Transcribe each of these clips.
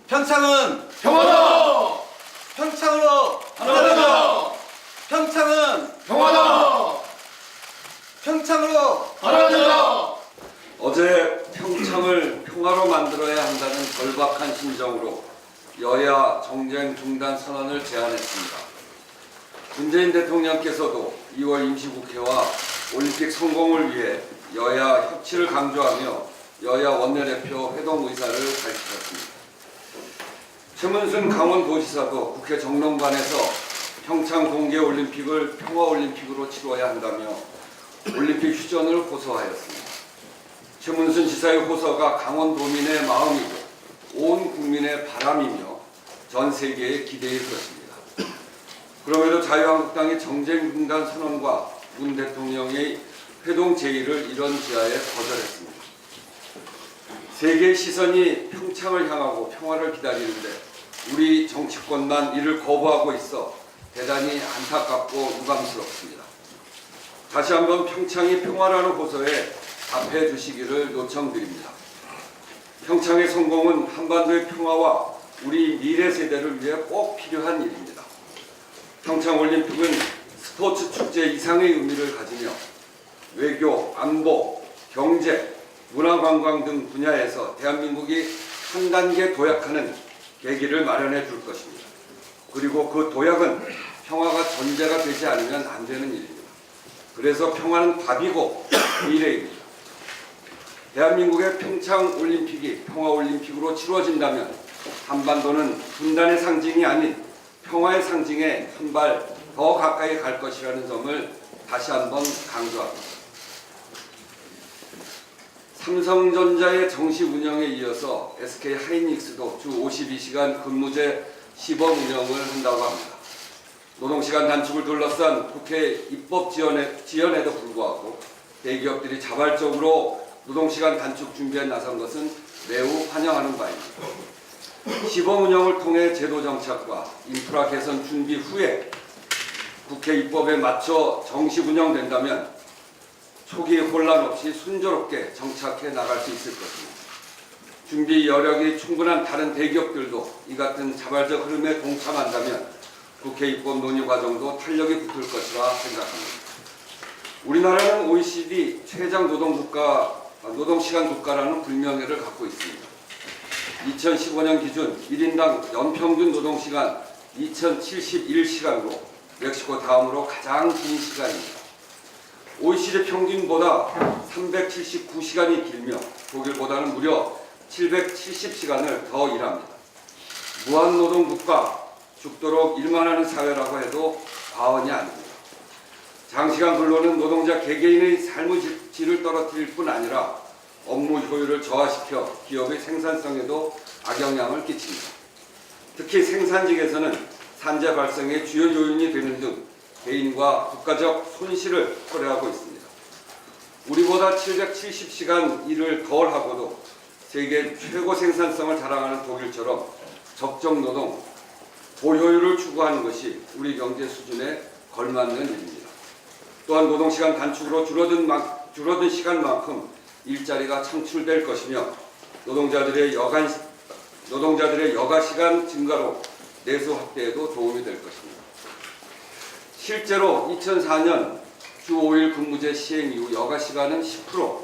평창은 평화다! 평창으로 하나되자! 평창은 평화다! 평창으로 하나되자! 어제 평창을 평화로 만들어야 한다는 절박한 심정으로 여야 정쟁 중단 선언을 제안했습니다. 문재인 대통령께서도 2월 임시국회와 올림픽 성공을 위해 여야 협치를 강조하며 여야 원내대표 회동 의사를 밝히셨습니다. 최문순 강원도지사도 국회 정론관에서 평창 동계올림픽을 평화올림픽으로 치러야 한다며 올림픽 휴전을 호소하였습니다. 최문순 지사의 호소가 강원도민의 마음이고 온 국민의 바람이며 전 세계의 기대일 것입니다. 그럼에도 자유한국당이 정쟁 중단 선언과 문 대통령의 회동 제의를 이런 지하에 거절했습니다. 세계의 시선이 평창을 향하고 평화를 기다리는데 우리 정치권만 이를 거부하고 있어 대단히 안타깝고 유감스럽습니다. 다시 한번 평창이 평화라는 호소에 답해 주시기를 요청드립니다. 평창의 성공은 한반도의 평화와 우리 미래 세대를 위해 꼭 필요한 일입니다. 평창올림픽은 스포츠 축제 이상의 의미를 가지며 외교, 안보, 경제, 문화관광 등 분야에서 대한민국이 한 단계 도약하는 계기를 마련해 줄 것입니다. 그리고 그 도약은 평화가 전제가 되지 않으면 안 되는 일입니다. 그래서 평화는 답이고 미래입니다. 대한민국의 평창올림픽이 평화올림픽으로 치러진다면 한반도는 분단의 상징이 아닌 평화의 상징에 한 발 더 가까이 갈 것이라는 점을 다시 한번 강조합니다. 삼성전자의 정시 운영에 이어서 SK 하이닉스도 주 52시간 근무제 시범 운영을 한다고 합니다. 노동시간 단축을 둘러싼 국회 입법 지연에도 불구하고 대기업들이 자발적으로 노동시간 단축 준비에 나선 것은 매우 환영하는 바입니다. 시범 운영을 통해 제도 정착과 인프라 개선 준비 후에 국회 입법에 맞춰 정식 운영된다면 초기 혼란 없이 순조롭게 정착해 나갈 수 있을 것입니다. 준비 여력이 충분한 다른 대기업들도 이 같은 자발적 흐름에 동참한다면 국회 입법 논의 과정도 탄력이 붙을 것이라 생각합니다. 우리나라는 OECD 최장 노동시간 국가라는 불명예를 갖고 있습니다. 2015년 기준 1인당 연평균 노동시간 2071시간으로 멕시코 다음으로 가장 긴 시간입니다. OECD 평균보다 379시간이 길며 독일보다는 무려 770시간을 더 일합니다. 무한노동 국가, 죽도록 일만 하는 사회라고 해도 과언이 아닙니다. 장시간 근로는 노동자 개개인의 삶의 질을 떨어뜨릴 뿐 아니라 업무 효율을 저하시켜 기업의 생산성에도 악영향을 끼칩니다. 특히 생산직에서는 산재 발생의 주요 요인이 되는 등 개인과 국가적 손실을 초래하고 있습니다. 우리보다 770시간 일을 덜 하고도 세계 최고 생산성을 자랑하는 독일처럼 적정 노동, 고효율을 추구하는 것이 우리 경제 수준에 걸맞는 일입니다. 또한 노동시간 단축으로 줄어든 시간만큼 일자리가 창출될 것이며 노동자들의 여가 시간 증가로 내수 확대에도 도움이 될 것입니다. 실제로 2004년 주 5일 근무제 시행 이후 여가 시간은 10%,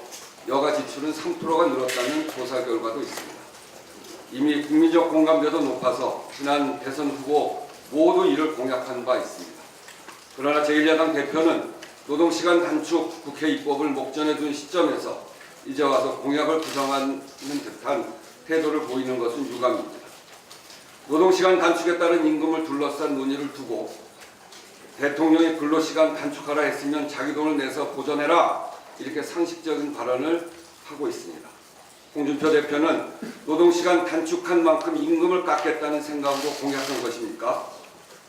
여가 지출은 3%가 늘었다는 조사 결과도 있습니다. 이미 국민적 공감대도 높아서 지난 대선 후보 모두 이를 공약한 바 있습니다. 그러나 제1야당 대표는 노동시간 단축 국회 입법을 목전에 둔 시점에서 이제 와서 공약을 부정하는 듯한 태도를 보이는 것은 유감입니다. 노동시간 단축에 따른 임금을 둘러싼 논의를 두고 대통령이 근로시간 단축하라 했으면 자기 돈을 내서 보전해라 이렇게 상식적인 발언을 하고 있습니다. 홍준표 대표는 노동시간 단축한 만큼 임금을 깎겠다는 생각으로 공약한 것입니까?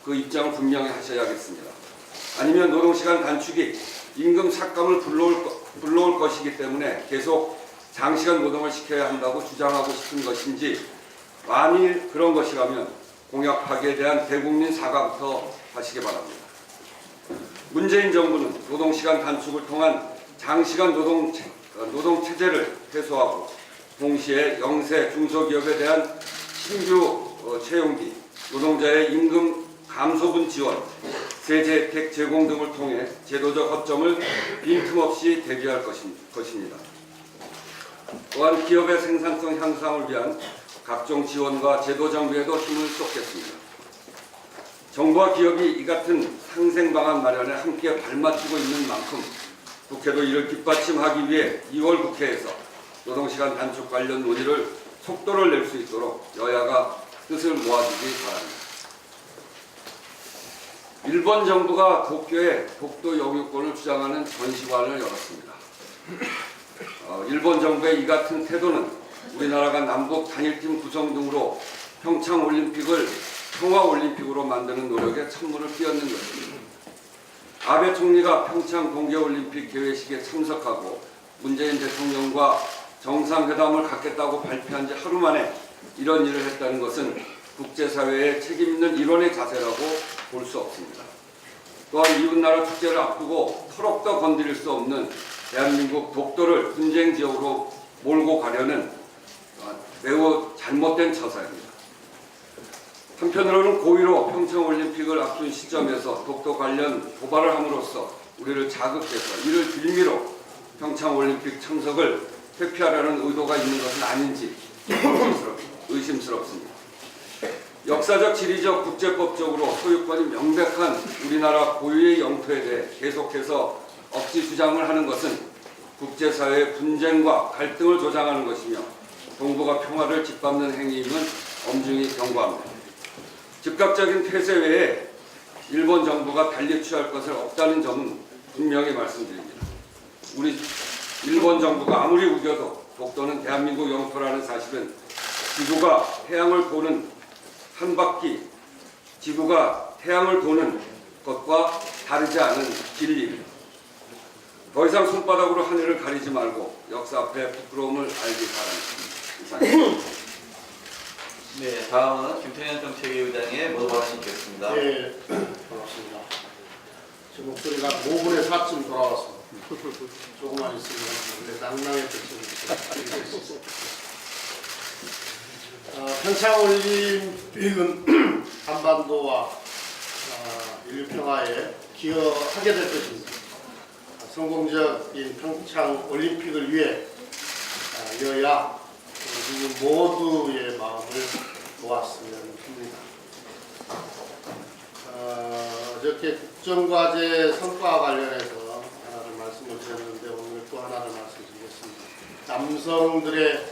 그 입장을 분명히 하셔야겠습니다. 아니면 노동시간 단축이 임금 삭감을 불러올 것이기 때문에 계속 장시간 노동을 시켜야 한다고 주장하고 싶은 것인지 만일 그런 것이라면 공약 파기에 대한 대국민 사과부터 하시기 바랍니다. 문재인 정부는 노동시간 단축을 통한 장시간 노동 체제를 해소하고 동시에 영세 중소기업에 대한 신규 채용비, 노동자의 임금 감소분 지원, 세제 혜택 제공 등을 통해 제도적 허점을 빈틈없이 대비할 것입니다. 또한 기업의 생산성 향상을 위한 각종 지원과 제도 정비에도 힘을 쏟겠습니다. 정부와 기업이 이 같은 상생 방안 마련에 함께 발맞추고 있는 만큼 국회도 이를 뒷받침하기 위해 2월 국회에서 노동시간 단축 관련 논의를 속도를 낼 수 있도록 여야가 뜻을 모아주기 바랍니다. 일본 정부가 도쿄에 독도 영유권을 주장하는 전시관을 열었습니다. 일본 정부의 이 같은 태도는 우리나라가 남북 단일팀 구성 등으로 평창올림픽을 평화올림픽으로 만드는 노력에 찬물을 끼얹는 것입니다. 아베 총리가 평창 동계올림픽 개회식에 참석하고 문재인 대통령과 정상회담을 갖겠다고 발표한 지 하루 만에 이런 일을 했다는 것은 국제사회의 책임있는 일원의 자세라고 볼 수 없습니다. 또한 이웃나라 축제를 앞두고 터럭도 건드릴 수 없는 대한민국 독도를 분쟁 지역으로 몰고 가려는 매우 잘못된 처사입니다. 한편으로는 고의로 평창올림픽을 앞둔 시점에서 독도 관련 도발을 함으로써 우리를 자극해서 이를 빌미로 평창올림픽 참석을 회피하려는 의도가 있는 것은 아닌지 의심스럽습니다. 역사적, 지리적, 국제법적으로 소유권이 명백한 우리나라 고유의 영토에 대해 계속해서 억지 주장을 하는 것은 국제사회의 분쟁과 갈등을 조장하는 것이며 동북아 평화를 짓밟는 행위임은 엄중히 경고합니다. 즉각적인 폐쇄 외에 일본 정부가 달리 취할 것을 없다는 점은 분명히 말씀드립니다. 우리 일본 정부가 아무리 우겨도 독도는 대한민국 영토라는 사실은 지구가 태양을 도는 한 바퀴, 지구가 태양을 도는 것과 다르지 않은 진리입니다. 더 이상 손바닥으로 하늘을 가리지 말고 역사 앞에 부끄러움을 알기 바랍니다. 이상입니다. 네, 다음은 김태년 정책위 의장의 모두 발언이 있겠습니다. 네, 반갑습니다. 제 목소리가 5분에 4쯤 돌아왔습니다. 조금만 있으면 원래 낭낭했던 평창올림픽은 한반도와 인류평화에 기여하게 될 것입니다. 성공적인 평창올림픽을 위해 여야 모두의 마음을 모았으면 합니다. 어저께 국정과제 성과 관련해서 하나를 말씀을 드렸는데 오늘 또 하나를 말씀드리겠습니다. 남성들의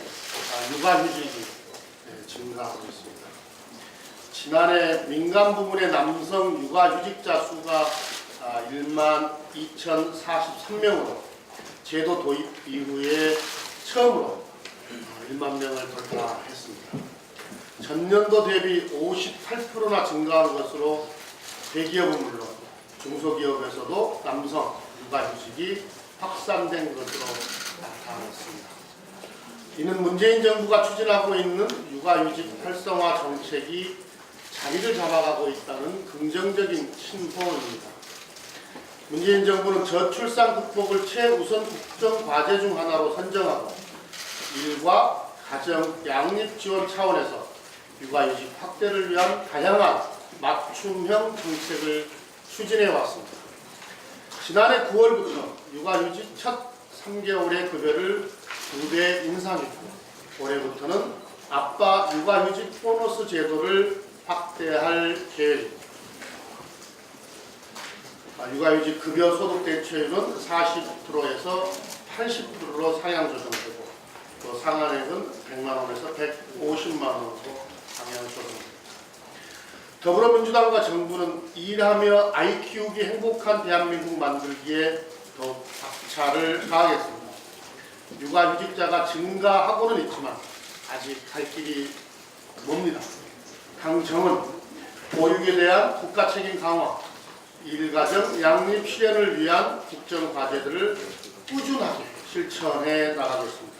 육아휴직이 증가하고 있습니다. 지난해 민간 부문의 남성 육아휴직자 수가 12,043명으로 제도 도입 이후에 처음으로 1만 명을 돌파했습니다. 전년도 대비 58%나 증가한 것으로 대기업은 물론 중소기업에서도 남성 육아휴직이 확산된 것으로 나타났습니다. 이는 문재인 정부가 추진하고 있는 육아휴직 활성화 정책이 자리를 잡아가고 있다는 긍정적인 신호입니다. 문재인 정부는 저출산 극복을 최우선 국정 과제 중 하나로 선정하고 일과 가정 양립 지원 차원에서 육아휴직 확대를 위한 다양한 맞춤형 정책을 추진해 왔습니다. 지난해 9월부터 육아휴직 첫 3개월의 급여를 2배 인상했고 올해부터는 아빠 육아휴직 보너스 제도를 확대할 계획입니다. 육아휴직 급여 소득 대체율은 40%에서 80%로 상향 조정되고 또 상한액은 100만 원에서 150만 원으로 상향 조정됩니다. 더불어민주당과 정부는 일하며 아이 키우기 행복한 대한민국 만들기에 더 박차를 가하겠습니다. 육아휴직자가 증가하고는 있지만 아직 갈 길이 멉니다. 당정은 보육에 대한 국가 책임 강화, 일가정 양립 실현을 위한 국정 과제들을 꾸준하게 실천해 나가겠습니다.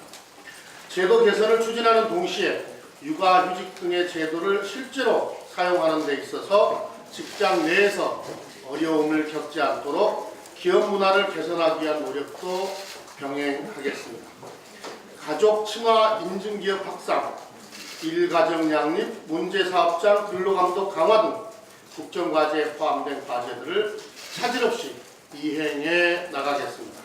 제도 개선을 추진하는 동시에 육아휴직 등의 제도를 실제로 사용하는 데 있어서 직장 내에서 어려움을 겪지 않도록 기업 문화를 개선하기 위한 노력도 병행하겠습니다. 가족 친화 인증기업 확산, 일가정 양립, 문제사업장, 근로감독 강화 등 국정과제에 포함된 과제들을 차질 없이 이행해 나가겠습니다.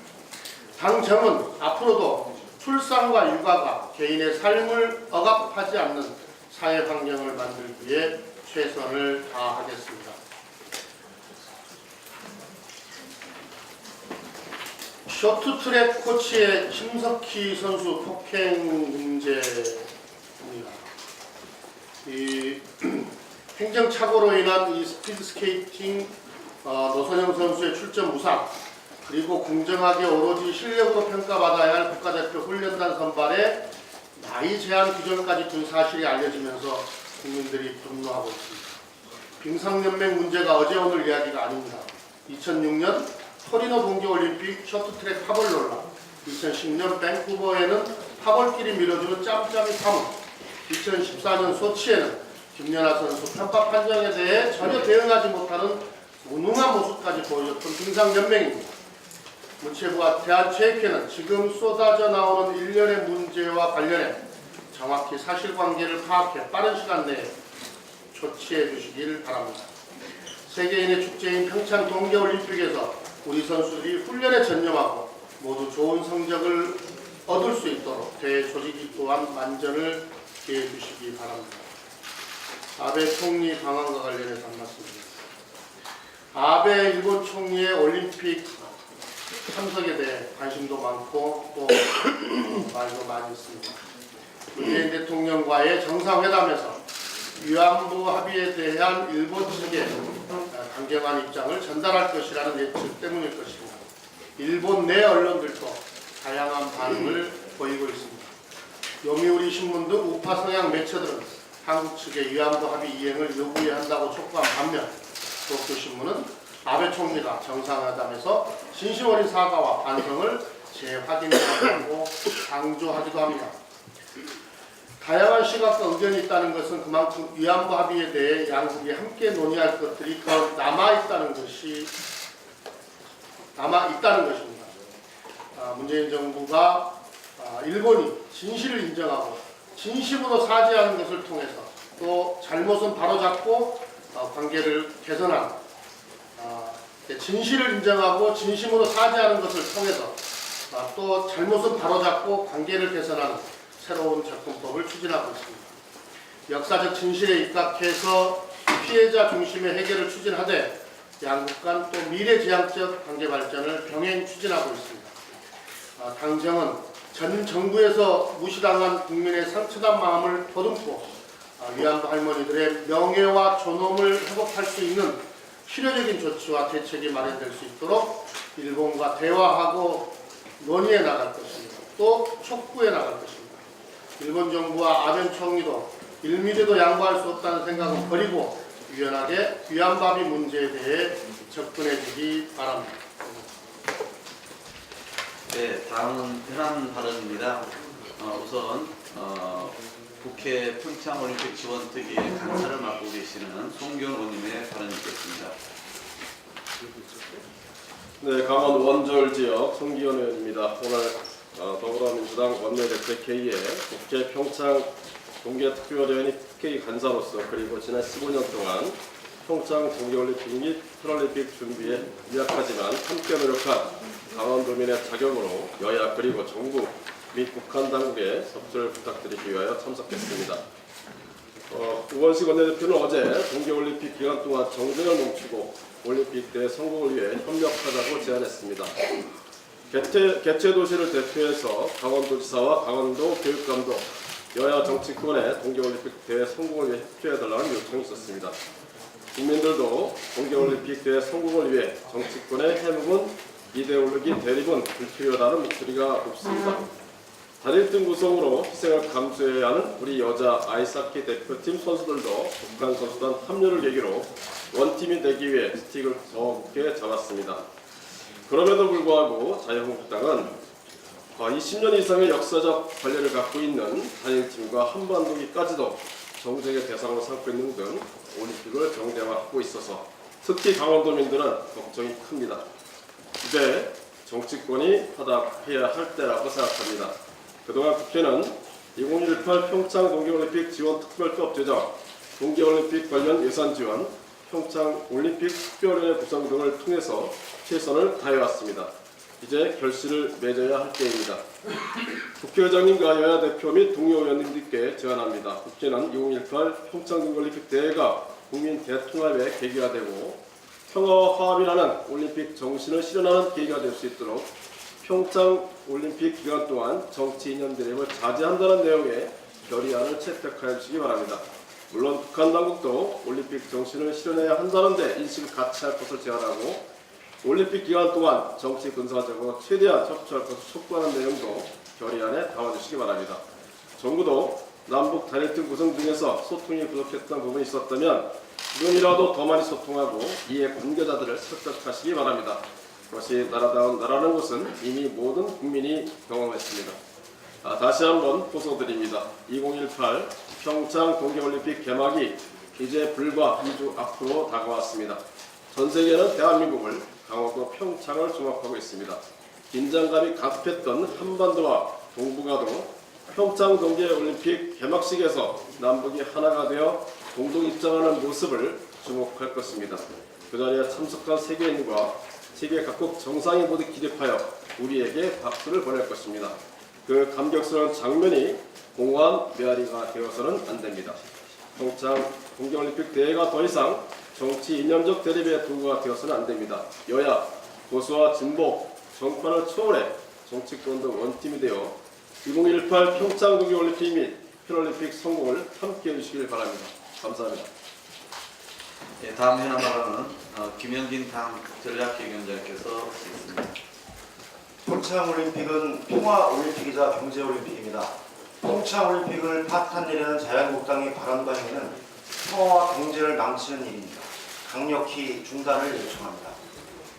당정은 앞으로도 출산과 육아가 개인의 삶을 억압하지 않는 사회 환경을 만들기 위해 최선을 다하겠습니다. 쇼트트랙 코치의 심석희 선수 폭행 문제입니다. 이 행정착오로 인한 이 스피드스케이팅 노선영 선수의 출전 무상, 그리고 공정하게 오로지 실력으로 평가받아야 할 국가대표 훈련단 선발에 나이 제한 규정까지 둔 사실이 알려지면서 국민들이 분노하고 있습니다. 빙상연맹 문제가 어제 오늘 이야기가 아닙니다. 2006년 토리노 동계올림픽 쇼트트랙 파벌 논란, 2010년 밴쿠버에는 파벌끼리 밀어주는 짬짬이 파문, 2014년 소치에는 김연아 선수 편파 판정에 대해 전혀 대응하지 못하는 무능한 모습까지 보여줬던 빙상연맹입니다. 문체부와 대한체육회는 지금 쏟아져 나오는 일련의 문제와 관련해 정확히 사실관계를 파악해 빠른 시간 내에 조치해 주시길 바랍니다. 세계인의 축제인 평창 동계올림픽에서 우리 선수들이 훈련에 전념하고 모두 좋은 성적을 얻을 수 있도록 대조직이 또한 만전을 기해 주시기 바랍니다. 아베 총리 방한과 관련해서 한 말씀드립니다. 아베 일본 총리의 올림픽 참석에 대해 관심도 많고 또 말도 많이 있습니다. 문재인 대통령과의 정상회담에서 위안부 합의에 대한 일본 측의 강경한 입장을 전달할 것이라는 예측 때문일 것입니다. 일본 내 언론들도 다양한 반응을 보이고 있습니다. 요미우리 신문 등 우파 성향 매체들은 한국 측의 위안부 합의 이행을 요구해야 한다고 촉구한 반면 도쿄신문은 아베 총리가 정상회담에서 진심 어린 사과와 반성을 재확인하고 강조하기도 합니다. 다양한 시각과 의견이 있다는 것은 그만큼 위안부 합의에 대해 양국이 함께 논의할 것들이 더 남아있다는 것입니다. 문재인 정부가 일본이 진실을 인정하고 진심으로 사죄하는 것을 통해서 또 잘못은 바로잡고 관계를 개선하는, 진실을 인정하고 진심으로 사죄하는 것을 통해서 또 잘못은 바로잡고 관계를 개선하는 새로운 접근법을 추진하고 있습니다. 역사적 진실에 입각해서 피해자 중심의 해결을 추진하되 양국 간 또 미래지향적 관계 발전을 병행 추진하고 있습니다. 당정은 전 정부에서 무시당한 국민의 상처난 마음을 더듬고 위안부 할머니들의 명예와 존엄을 회복할 수 있는 실효적인 조치와 대책이 마련될 수 있도록 일본과 대화하고 논의해 나갈 것입니다. 또 촉구해 나갈 것입니다. 일본 정부와 아베 총리도 1mm도 양보할 수 없다는 생각은 버리고 유연하게 위안부 합의 문제에 대해 접근해 주기 바랍니다. 네, 다음은 현안 발언입니다. 우선 국회 평창올림픽 지원특위의 강사를 맡고 계시는 송기현 의원님의 발언이 있겠습니다. 네, 강원 원졸 지역 송기현 의원입니다. 오늘 더불어민주당 원내대책회의에 국회 평창 동계특별위원회 특혜 간사로서 그리고 지난 15년 동안 평창 동계올림픽 및 패럴림픽 준비에 미약하지만 함께 노력한 강원도민의 자격으로 여야 그리고 정부 및 북한 당국의 협조를 부탁드리기 위하여 참석했습니다. 우원식 원내대표는 어제 동계올림픽 기간 동안 정쟁을 멈추고 올림픽 대 성공을 위해 협력하자고 제안했습니다. 개최도시를 대표해서 강원도지사와 강원도 교육감독, 여야 정치권에 동계올림픽 대회 성공을 위해 협조해달라는 요청이 있었습니다. 국민들도 동계올림픽 대회 성공을 위해 정치권의 해묵은 이데올로기 대립은 불필요하다는 목소리가 높습니다. 단일 팀 구성으로 희생을 감수해야 하는 우리 여자 아이스하키 대표팀 선수들도 북한 선수단 합류를 계기로 원팀이 되기 위해 스틱을 더 굳게 잡았습니다. 그럼에도 불구하고 자유한국당은 20년 이상의 역사적 관련을 갖고 있는 단일팀과 한반도기까지도 정쟁의 대상으로 삼고 있는 등 올림픽을 정대화하고 있어서 특히 강원도민들은 걱정이 큽니다. 이제 정치권이 화답해야 할 때라고 생각합니다. 그동안 국회는 2018 평창 동계올림픽 지원 특별법 제정, 동계올림픽 관련 예산 지원, 평창 올림픽 특별위원회 구성 등을 통해서 최선을 다해왔습니다. 이제 결실을 맺어야 할 때입니다. 국회의장님과 여야 대표 및 동료 의원님들께 제안합니다. 국회는 2018 평창 동계올림픽 대회가 국민 대통합의 계기가 되고 평화와 화합이라는 올림픽 정신을 실현하는 계기가 될 수 있도록 평창 올림픽 기간 동안 정치 이념 대립을 자제한다는 내용의 결의안을 채택하여 주시기 바랍니다. 물론 북한 당국도 올림픽 정신을 실현해야 한다는 데 인식을 같이 할 것을 제안하고 올림픽 기간 동안 정치 군사적으로 최대한 협조할 것을 촉구하는 내용도 결의안에 담아주시기 바랍니다. 정부도 남북 단일팀 구성 중에서 소통이 부족했던 부분이 있었다면 지금이라도 더 많이 소통하고 이해 관계자들을 설득하시기 바랍니다. 그것이 나라다운 나라는 것은 이미 모든 국민이 경험했습니다. 다시 한번 호소드립니다. 2018 평창 동계올림픽 개막이 이제 불과 2주 앞으로 다가왔습니다. 전 세계는 대한민국을 강원도 평창을 주목하고 있습니다. 긴장감이 가득했던 한반도와 동북아도 평창 동계올림픽 개막식에서 남북이 하나가 되어 공동 입장하는 모습을 주목할 것입니다. 그 자리에 참석한 세계인과 세계 각국 정상이 모두 기립하여 우리에게 박수를 보낼 것입니다. 그 감격스러운 장면이 공허한 메아리가 되어서는 안 됩니다. 평창 동계올림픽 대회가 더 이상 정치 이념적 대립의 도구가 되어서는 안 됩니다. 여야, 보수와 진보, 정파를 초월해 정치권도 원팀이 되어 2018 평창 동계올림픽 및 패럴림픽 성공을 함께해 주시길 바랍니다. 감사합니다. 예, 다음 현안 발언은 김영진 당 전략기획위원장께서 하시겠습니다. 평창올림픽은 평화올림픽이자 경제올림픽입니다. 평창올림픽을 파탄내려는 자유한국당의 발언과 행위는 평화와 경제를 망치는 일입니다. 강력히 중단을 요청합니다.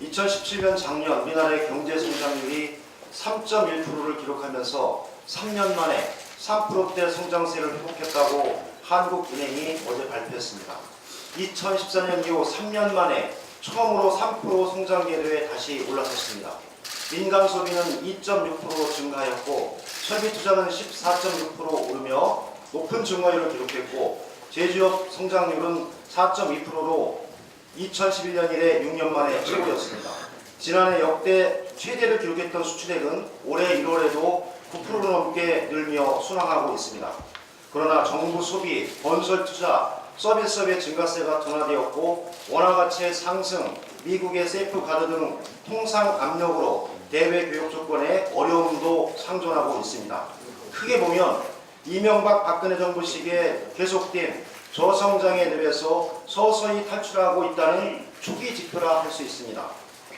2017년 작년 우리나라의 경제 성장률이 3.1%를 기록하면서 3년 만에 3%대 성장세를 회복했다고 한국은행이 어제 발표했습니다. 2014년 이후 3년 만에 처음으로 3% 성장 궤도에 다시 올라섰습니다. 민간 소비는 2.6% 증가하였고 설비 투자는 14.6% 오르며 높은 증가율을 기록했고 제조업 성장률은 4.2%로 2011년 이래 6년 만에 최고였습니다. 지난해 역대 최대를 기록했던 수출액은 올해 1월에도 9%를 넘게 늘며 순항하고 있습니다. 그러나 정부 소비, 건설 투자, 서비스업의 증가세가 둔화되었고 원화가치의 상승, 미국의 세이프 가드 등 통상 압력으로 대외 교역 조건에 어려움도 상존하고 있습니다. 크게 보면 이명박 박근혜 정부 시기에 계속된 저성장의 늪에서 서서히 탈출하고 있다는 초기 지표라 할 수 있습니다.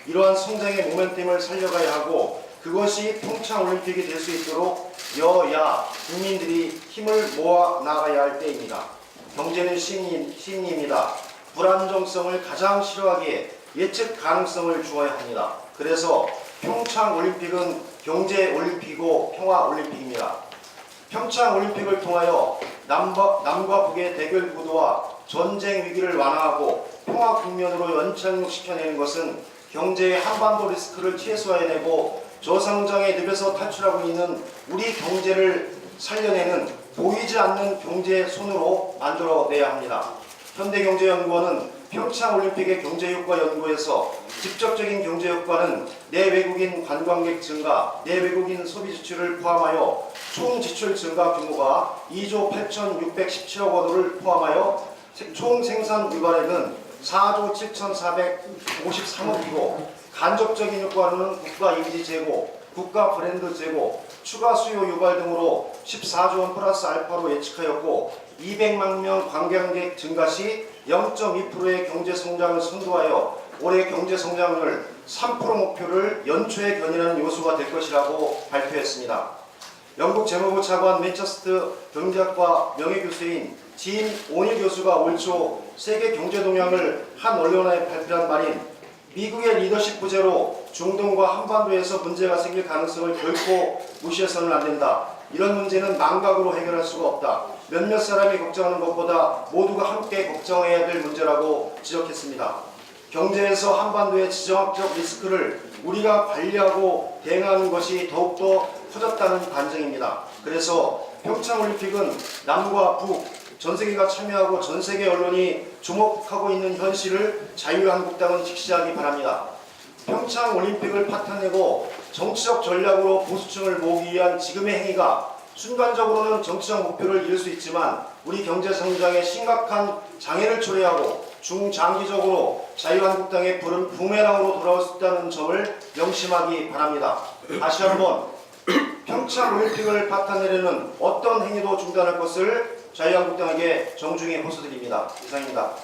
이러한 성장의 모멘텀을 살려가야 하고 그것이 평창올림픽이 될 수 있도록 여야 국민들이 힘을 모아 나가야 할 때입니다. 경제는 신인입니다. 불안정성을 가장 싫어하기에 예측 가능성을 주어야 합니다. 그래서 평창올림픽은 경제올림픽이고 평화올림픽입니다. 평창올림픽을 통하여 남과 북의 대결 구도와 전쟁 위기를 완화하고 평화 국면으로 연착륙시켜내는 것은 경제의 한반도 리스크를 최소화해내고 저성장의 늪에서 탈출하고 있는 우리 경제를 살려내는 보이지 않는 경제 손으로 만들어내야 합니다. 현대경제연구원은 평창올림픽의 경제효과 연구에서 직접적인 경제효과는 내외국인 관광객 증가, 내외국인 소비 지출을 포함하여 총 지출 증가 규모가 2조 8,617억 원을 포함하여 총 생산 유발액은 4조 7,453억이고 간접적인 효과로는 국가 이미지 제고, 국가 브랜드 제고, 추가 수요 유발 등으로 14조 원 플러스 알파로 예측하였고 200만 명 관광객 증가 시 0.2%의 경제 성장을 선도하여 올해 경제 성장률 3% 목표를 연초에 견인하는 요소가 될 것이라고 발표했습니다. 영국 재무부 차관 맨체스터 경제학과 명예교수인 진 오닐 교수가 올 초 세계 경제 동향을 한 언론에 발표한 말인 미국의 리더십 부재로 중동과 한반도에서 문제가 생길 가능성을 결코 무시해서는 안 된다. 이런 문제는 망각으로 해결할 수가 없다. 몇몇 사람이 걱정하는 것보다 모두가 함께 걱정해야 될 문제라고 지적했습니다. 경제에서 한반도의 지정학적 리스크를 우리가 관리하고 대응하는 것이 더욱더 커졌다는 반증입니다. 그래서 평창올림픽은 남과 북, 전 세계가 참여하고 전 세계 언론이 주목하고 있는 현실을 자유한국당은 직시하기 바랍니다. 평창올림픽을 파탄내고 정치적 전략으로 보수층을 모으기 위한 지금의 행위가 순간적으로는 정치적 목표를 이룰 수 있지만 우리 경제 성장에 심각한 장애를 초래하고 중장기적으로 자유한국당의 푸른 부메랑으로 돌아올 수 있다는 점을 명심하기 바랍니다. 다시 한번 평창올림픽을 파탄내려는 어떤 행위도 중단할 것을 자유한국당에게 정중히 호소드립니다. 이상입니다.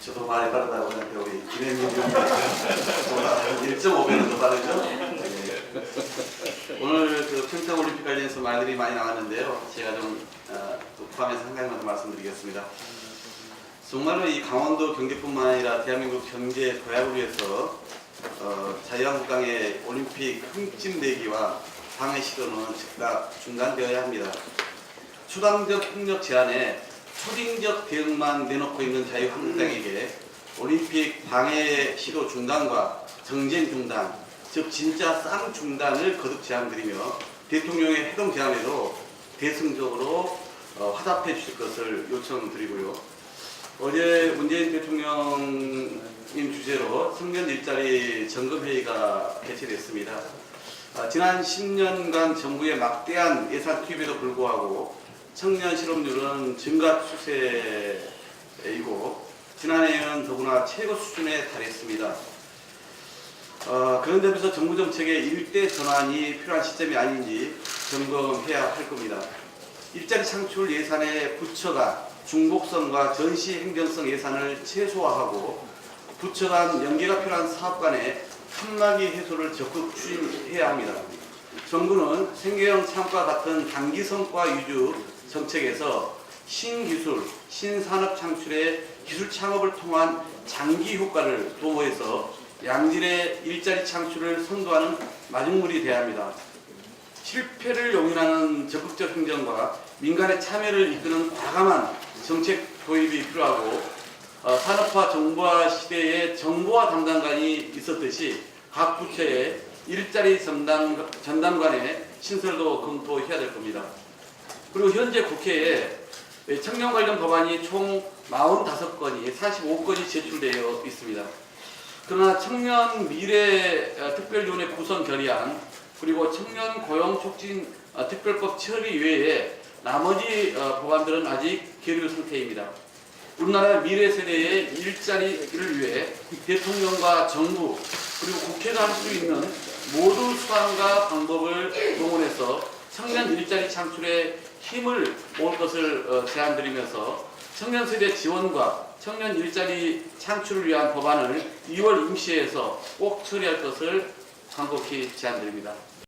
저도 말이 빠르다고 하는데 우리 김혜민 의원님 1.5배는 더 빠르죠? 네. 오늘 그 평창올림픽 관련해서 말들이 많이 나왔는데요. 제가 좀 포함해서 한 가지만 더 말씀드리겠습니다. 정말로 이 강원도 경제뿐만 아니라 대한민국 경제 도약을 위해서 자유한국당의 올림픽 흠집내기와 방해 시도는 즉각 중단되어야 합니다. 초당적 협력 제안에 초딩적 대응만 내놓고 있는 자유한국당에게 올림픽 방해 시도 중단과 정쟁 중단, 즉 진짜 쌍 중단을 거듭 제안드리며 대통령의 해동 제안에도 대승적으로 화답해 주실 것을 요청드리고요. 어제 문재인 대통령님 주재로 청년 일자리 점검회의가 개최됐습니다. 지난 10년간 정부의 막대한 예산 투입에도 불구하고 청년 실업률은 증가 추세이고 지난해에는 더구나 최고 수준에 달했습니다. 그런 점에서 정부 정책의 일대 전환이 필요한 시점이 아닌지 점검해야 할 겁니다. 일자리 창출 예산의 부처가 중복성과 전시 행정성 예산을 최소화하고 부처 간 연계가 필요한 사업 간의 칸막이 해소를 적극 추진해야 합니다. 정부는 생계형 창업과 같은 단기 성과 위주 정책에서 신기술, 신산업 창출의 기술 창업을 통한 장기 효과를 도모해서 양질의 일자리 창출을 선도하는 마중물이 되어야 합니다. 실패를 용인하는 적극적 행정과 민간의 참여를 이끄는 과감한 정책 도입이 필요하고 산업화 정보화 시대에 정보화 담당관이 있었듯이 각 부처의 일자리 전담관의 신설도 검토해야 될 겁니다. 그리고 현재 국회에 청년 관련 법안이 총 45건이 45건이 제출되어 있습니다. 그러나 청년 미래 특별위원회 구성 결의안 그리고 청년 고용 촉진 특별법 처리 외에 나머지 법안들은 아직 계류 상태입니다. 우리나라 미래 세대의 일자리를 위해 대통령과 정부 그리고 국회가 할 수 있는 모든 수단과 방법을 동원해서 청년 일자리 창출에 힘을 모을 것을 제안드리면서 청년 세대 지원과 청년 일자리 창출을 위한 법안을 2월 임시회에서 꼭 처리할 것을 간곡히 제안드립니다.